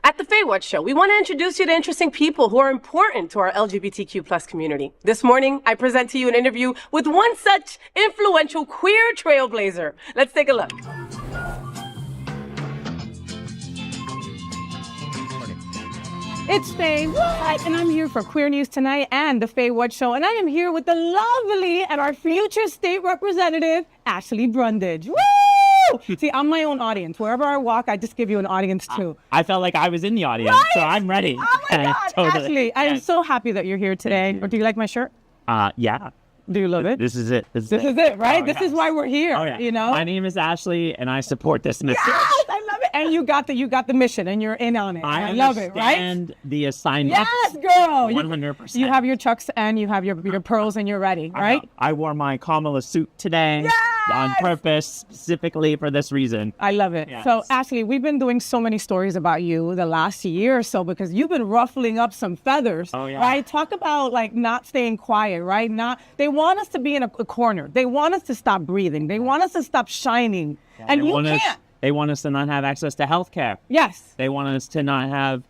At the FayWhat Show, we want to introduce you to interesting people who are important to our LGBTQ plus community. This morning, I present to you an interview with one such influential queer trailblazer. Let's take a look. It's FayWhat, and I'm here for Queer News Tonight and the FayWhat Show, and I am here with the lovely and our future state representative, Ashley Brundage. Woo! See, I'm my own audience. Wherever I walk, I just give you an audience too. I felt like I was in the audience, right? So I'm ready. Oh my God, Totally. Ashley, I am so happy that you're here today. Or do you like my shirt? Yeah. Do you love it? This is it. This is it, right? Oh, this yes. is why we're here. Oh, yeah. You know? My name is Ashley, and I support this message. Yes, I love it. And you got the mission, and you're in on it. I love it, right? And the assignment. Yes, girl. 100%. You have your chucks and you have your pearls, and you're ready, right? I wore my Kamala suit today. Yes! On purpose, specifically for this reason. I love it. Yes. So, Ashley, we've been doing so many stories about you the last year or so because you've been ruffling up some feathers, right? Talk about like not staying quiet, right? They want us to be in a corner. They want us to stop breathing. They want us to stop shining. Yeah, and you can't. They want us to not have access to health care. Yes. They want us to not have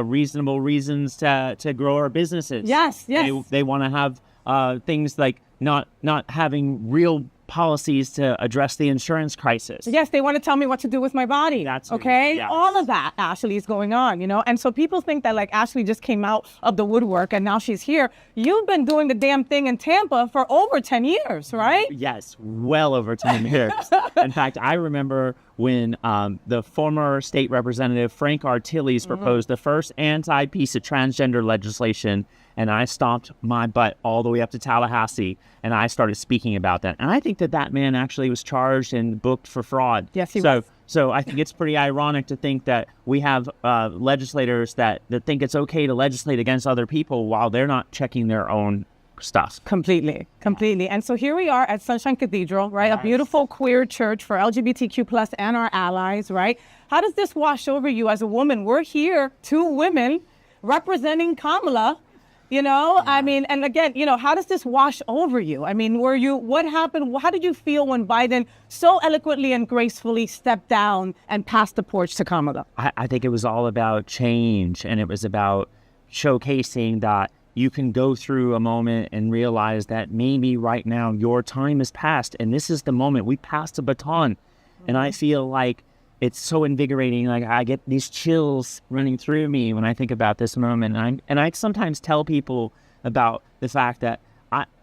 reasonable reasons to grow our businesses. Yes, yes. They want to have things like not having real policies to address the insurance crisis. Yes, they want to tell me what to do with my body. That's okay. Yeah. All of that, Ashley, is going on, you know. And so people think that like Ashley just came out of the woodwork and now she's here. You've been doing the damn thing in Tampa for over 10 years, right? Yes, well over 10 years. In fact, I remember when the former state representative Frank Artilles proposed the first anti-piece of transgender legislation, and I stomped my butt all the way up to Tallahassee, and I started speaking about that. And I think that man actually was charged and booked for fraud. Yes, he was. So I think it's pretty ironic to think that we have legislators that think it's okay to legislate against other people while they're not checking their own stuff. Completely. And so here we are at Sunshine Cathedral, right? Yes. A beautiful queer church for LGBTQ plus and our allies, right? How does this wash over you as a woman? We're here, two women representing Kamala. You know, I mean, and again, you know, how does this wash over you? I mean, what happened? How did you feel when Biden so eloquently and gracefully stepped down and passed the torch to Kamala? I think it was all about change, and it was about showcasing that you can go through a moment and realize that maybe right now your time is past, and this is the moment. We passed the baton, and I feel like it's so invigorating. Like I get these chills running through me when I think about this moment. And I sometimes tell people about the fact that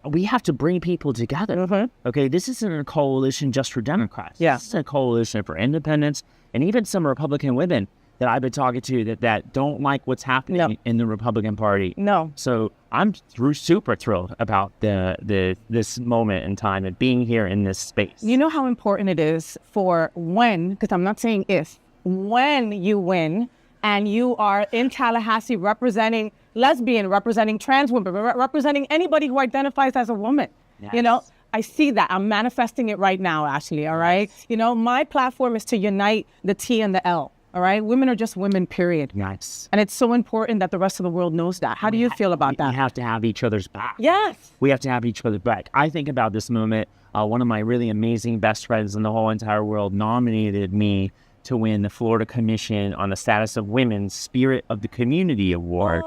we have to bring people together. Okay, this isn't a coalition just for Democrats. Yeah. This is a coalition for independents and even some Republican women that I've been talking to that don't like what's happening in the Republican Party. No. So I'm super thrilled about this moment in time and being here in this space. You know how important it is for because I'm not saying if, when you win and you are in Tallahassee representing lesbian, representing trans women, representing anybody who identifies as a woman. Yes. You know, I see that. I'm manifesting it right now, Ashley, all right? You know, my platform is to unite the T and the L. All right. Women are just women, period. Nice. And it's so important that the rest of the world knows that. How do you feel about that? We have to have each other's back. Yes. We have to have each other's back. I think about this moment. One of my really amazing best friends in the whole entire world nominated me to win the Florida Commission on the Status of Women's Spirit of the Community Award.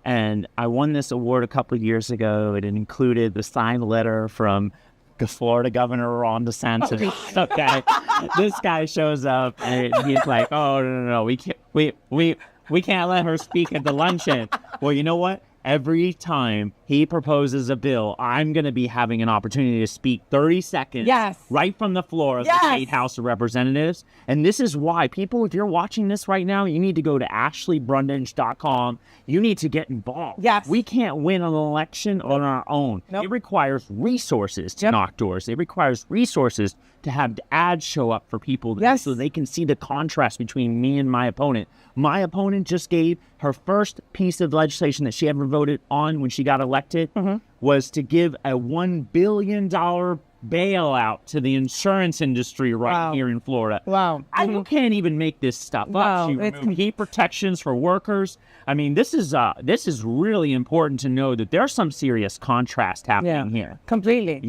And I won this award a couple of years ago. It included the signed letter from Florida Governor Ron DeSantis. Okay, this guy shows up and he's like, "Oh no, we can't let her speak at the luncheon." Well, you know what? Every time he proposes a bill, I'm going to be having an opportunity to speak 30 seconds right from the floor of the State House of Representatives. And this is why people, if you're watching this right now, you need to go to ashleybrundage.com. You need to get involved. Yes. We can't win an election on our own. Nope. It requires resources to knock doors. It requires resources to have ads show up for people so they can see the contrast between me and my opponent. My opponent just gave her first piece of legislation that she ever voted on when she got elected was to give a $1 billion bailout to the insurance industry here in Florida. Wow. You can't even make this stuff up. She removed heat protections for workers. I mean, this is really important to know that there's some serious contrast happening here. Completely.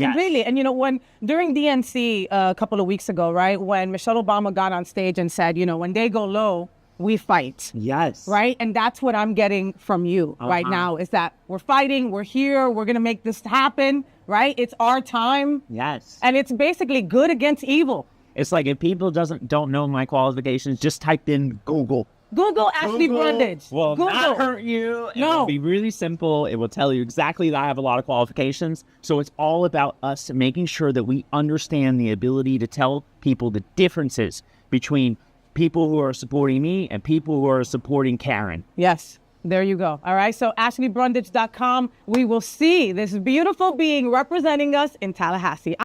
And you know, when during DNC a couple of weeks ago, right, when Michelle Obama got on stage and said, you know, when they go low, we fight. Yes. Right? And that's what I'm getting from you right now, is that we're fighting, we're here, we're going to make this happen, right? It's our time. Yes. And it's basically good against evil. It's like if people don't know my qualifications, just type in Google. Google Ashley Brundage. Will Google. not hurt you. It No. will be really simple. It will tell you exactly that I have a lot of qualifications. So it's all about us making sure that we understand the ability to tell people the differences between people who are supporting me and people who are supporting Karen. Yes. There you go. All right. So ashleybrundage.com. We will see this beautiful being representing us in Tallahassee.